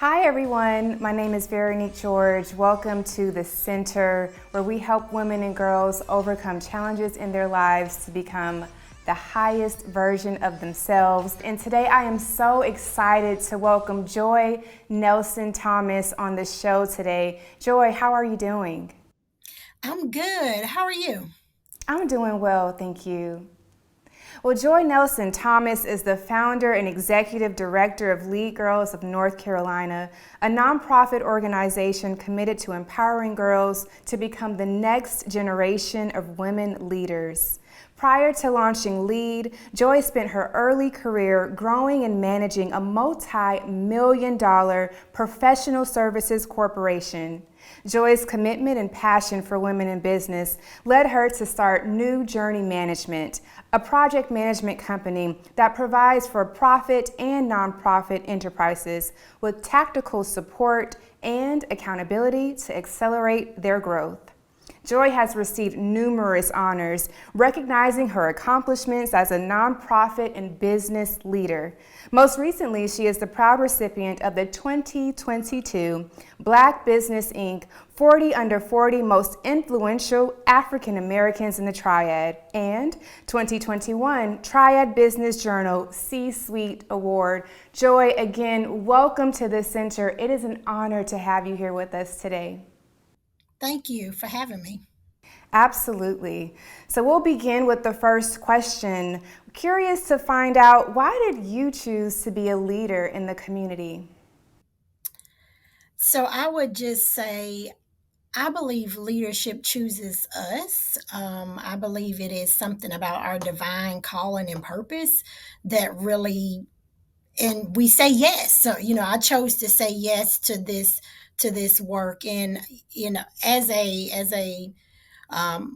Hi everyone, my name is Veronique George. Welcome to the Center, where we help women and girls overcome challenges in their lives to become the highest version of themselves. And today I am so excited to welcome Joy Nelson Thomas on the show today. Joy, how are you doing? I'm good. How are you? I'm doing well, thank you. Well, Joy Nelson Thomas is the founder and executive director of Lead Girls of North Carolina, a nonprofit organization committed to empowering girls to become the next generation of women leaders. Prior to launching Lead, Joy spent her early career growing and managing a multi-million-dollar professional services corporation. Joy's commitment and passion for women in business led her to start New Journey Management, a project management company that provides for profit and nonprofit enterprises with tactical support and accountability to accelerate their growth. Joy has received numerous honors recognizing her accomplishments as a nonprofit and business leader. Most recently, she is the proud recipient of the 2022 Black Business Inc. 40 Under 40 Most Influential African Americans in the Triad and 2021 Triad Business Journal C-Suite Award. Joy, again, welcome to the Center. It is an honor to have you here with us today. Thank you for having me. Absolutely. So we'll begin with the first question. Curious to find out, why did you choose to be a leader in the community? So I would just say I believe leadership chooses us. I believe it is something about our divine calling and purpose that really, and we say yes. So I chose to say yes to this work, and as a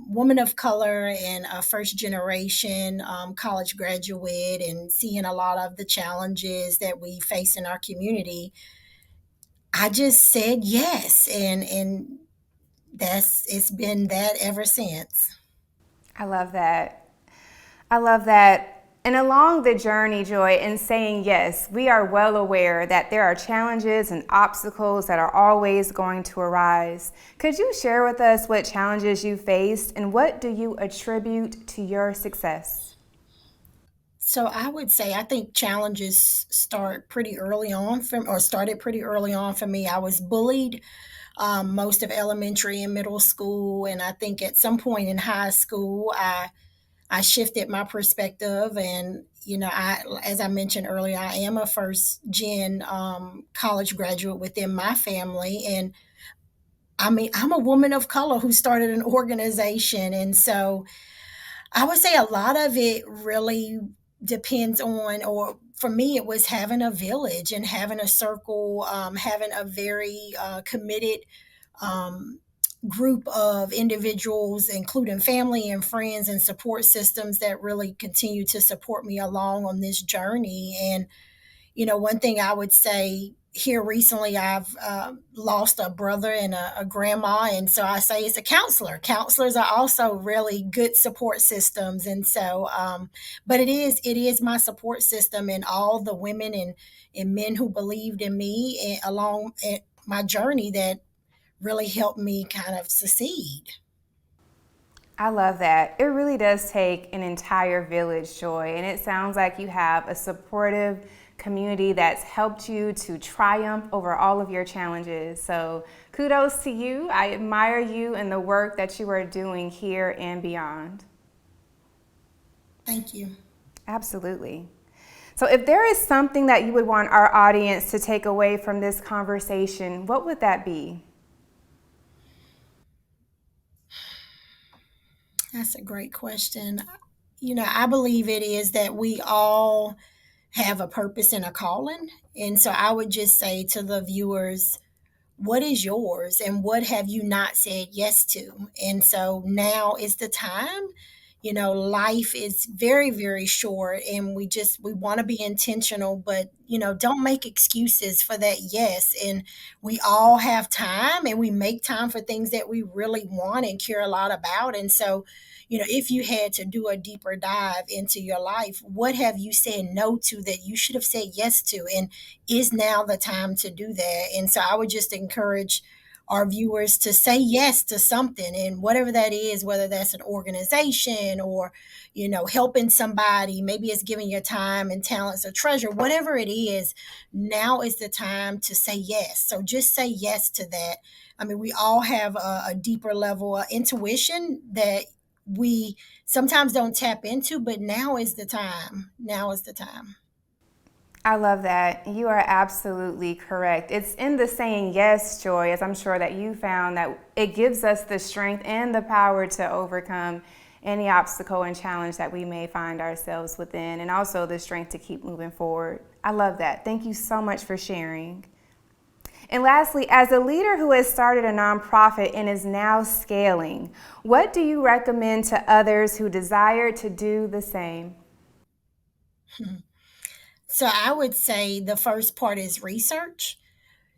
woman of color and a first generation college graduate, and seeing a lot of the challenges that we face in our community, I just said yes, and that's it's been that ever since. I love that. I love that. And along the journey, Joy, in saying yes, we are well aware that there are challenges and obstacles that are always going to arise. Could you share with us what challenges you faced and what do you attribute to your success? So I would say I think challenges started pretty early on for me. I was bullied most of elementary and middle school, and I think at some point in high school, I shifted my perspective, and as I mentioned earlier, I am a first gen college graduate within my family, and I mean I'm a woman of color who started an organization, and so I would say a lot of it really depends on, or for me, it was having a village and having a circle, having a very committed um, group of individuals, including family and friends and support systems that really continue to support me along on this journey. And one thing I would say here recently, I've lost a brother and a grandma. And so I say it's a counselor. Counselors are also really good support systems. And so, but it is my support system, and all the women and men who believed in me along my journey that really helped me kind of succeed. I love that. It really does take an entire village, Joy, and it sounds like you have a supportive community that's helped you to triumph over all of your challenges. So kudos to you. I admire you and the work that you are doing here and beyond. Thank you. Absolutely. So if there is something that you would want our audience to take away from this conversation, what would that be? That's a great question. I believe it is that we all have a purpose and a calling. And so I would just say to the viewers, what is yours and what have you not said yes to? And so now is the time. Life is very, very short, and we want to be intentional, but don't make excuses for that yes. And we all have time, and we make time for things that we really want and care a lot about. And so, if you had to do a deeper dive into your life, what have you said no to that you should have said yes to? And is now the time to do that? And so I would just encourage our viewers to say yes to something, and whatever that is, whether that's an organization or helping somebody, maybe it's giving your time and talents a treasure, whatever it is. Now is the time to say yes. So just say yes to that. I mean, we all have a deeper level of intuition that we sometimes don't tap into, but now is the time. Now is the time. I love that. You are absolutely correct. It's in the saying yes, Joy, as I'm sure that you found, that it gives us the strength and the power to overcome any obstacle and challenge that we may find ourselves within, and also the strength to keep moving forward. I love that. Thank you so much for sharing. And lastly, as a leader who has started a nonprofit and is now scaling, what do you recommend to others who desire to do the same? So I would say the first part is research.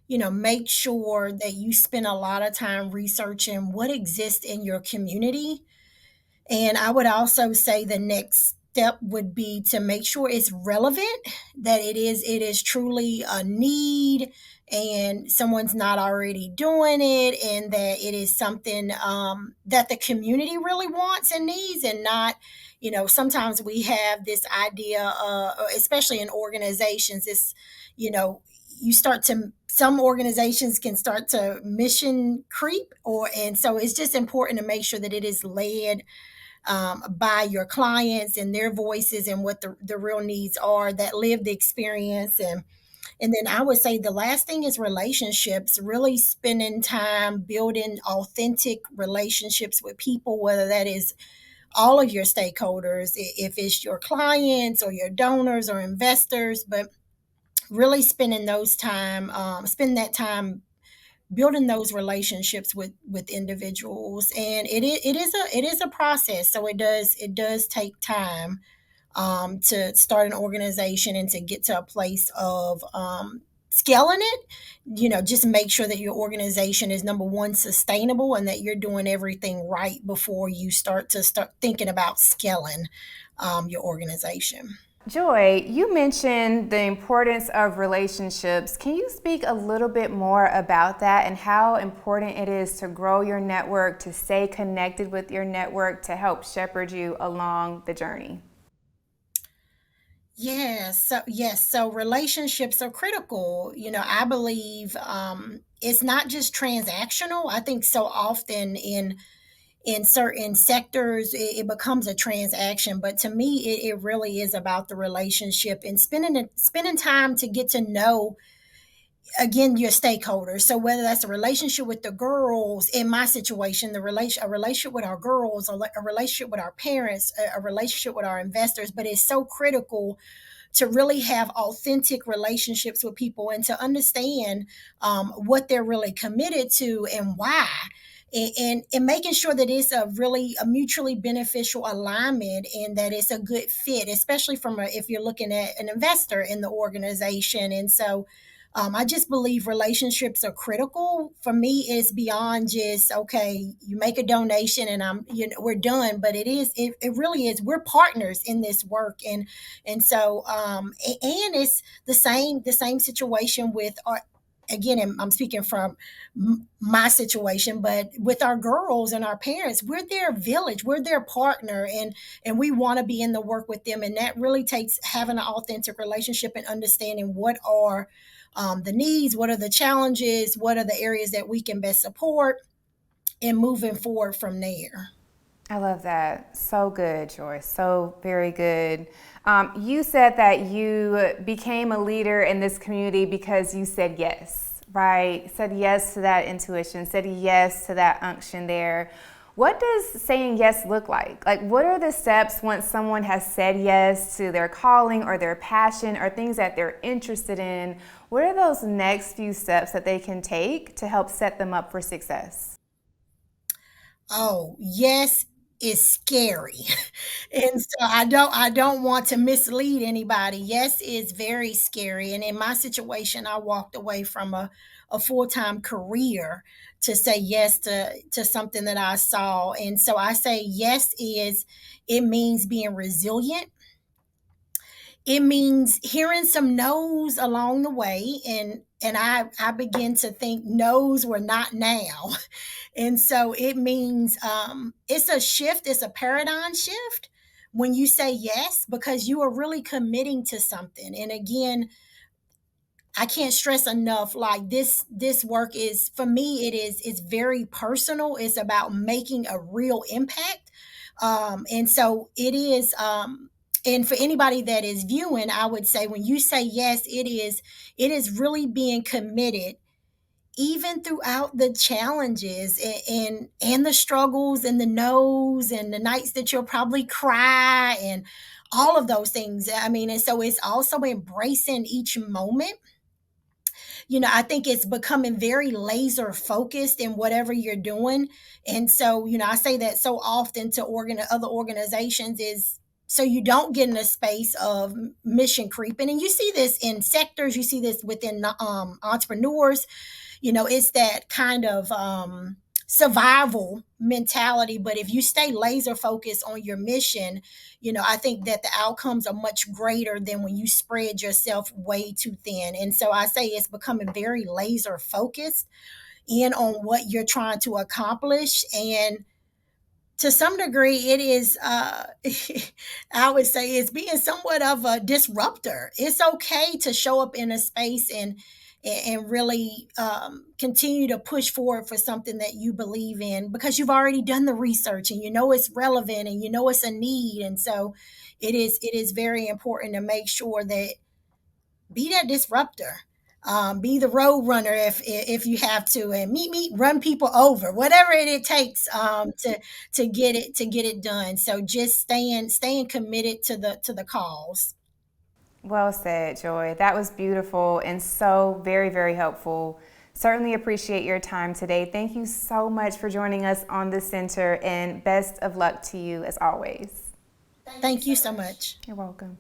Make sure that you spend a lot of time researching what exists in your community. And I would also say the next step would be to make sure it's relevant, that it is truly a need and someone's not already doing it, and that it is something that the community really wants and needs, and not, sometimes we have this idea, especially in organizations, this, you know, you start to some organizations can start to mission creep, and so it's just important to make sure that it is led by your clients and their voices and what the real needs are, that lived experience. And then I would say the last thing is relationships, really spending time building authentic relationships with people, whether that is all of your stakeholders, if it's your clients or your donors or investors, but really spend that time building those relationships with individuals. And it is a process, so it does take time to start an organization and to get to a place of scaling it. Just make sure that your organization is, number one, sustainable, and that you're doing everything right before you start thinking about scaling your organization. Joy, you mentioned the importance of relationships. Can you speak a little bit more about that and how important it is to grow your network, to stay connected with your network, to help shepherd you along the journey? Yes, so relationships are critical. I believe it's not just transactional. I think so often in certain sectors it becomes a transaction, but to me it really is about the relationship and spending time to get to know, again, your stakeholders. So whether that's a relationship with the girls, in my situation, a relationship with our girls, a relationship with our parents, a relationship with our investors. But it's so critical to really have authentic relationships with people and to understand what they're really committed to and why. And making sure that it's a mutually beneficial alignment, and that it's a good fit, especially if you're looking at an investor in the organization. And so I just believe relationships are critical. For me, it's beyond just, okay, you make a donation and we're done. But it really is. We're partners in this work, and so and it's the same situation with our. Again, I'm speaking from my situation, but with our girls and our parents, we're their village, we're their partner, and we want to be in the work with them. And that really takes having an authentic relationship and understanding what are the needs, what are the challenges, what are the areas that we can best support, and moving forward from there. I love that. So good, Joyce. So very good. You said that you became a leader in this community because you said yes, right? Said yes to that intuition, said yes to that unction there. What does saying yes look like? Like, what are the steps once someone has said yes to their calling or their passion or things that they're interested in? What are those next few steps that they can take to help set them up for success? Oh, yes is scary. And so I don't want to mislead anybody. Yes is very scary. And in my situation, I walked away from a full-time career to say yes to something that I saw. And so I say yes is, it means being resilient. It means hearing some no's along the way, and I begin to think no's were not now. And so it means it's a shift, it's a paradigm shift when you say yes, because you are really committing to something. And again, I can't stress enough, like this work is, for me, it's very personal. It's about making a real impact. And so it is and for anybody that is viewing, I would say when you say yes, it is really being committed even throughout the challenges and the struggles and the no's and the nights that you'll probably cry and all of those things. I mean, and so it's also embracing each moment. I think it's becoming very laser focused in whatever you're doing. And so, I say that so often to other organizations is so you don't get in a space of mission creeping. And you see this in sectors, you see this within entrepreneurs. It's that kind of survival mentality. But if you stay laser focused on your mission, I think that the outcomes are much greater than when you spread yourself way too thin. And so I say it's becoming very laser focused in on what you're trying to accomplish. And to some degree, it is, I would say, it's being somewhat of a disruptor. It's okay to show up in a space and really continue to push forward for something that you believe in, because you've already done the research and it's relevant and it's a need. And so it is very important to make sure that be that disruptor. Be the road runner if you have to, and run people over, whatever it takes to get it done. So just staying committed to the cause. Well said, Joy. That was beautiful and so very, very helpful. Certainly appreciate your time today. Thank you so much for joining us on the center, and best of luck to you as always. Thank you so much. You're welcome.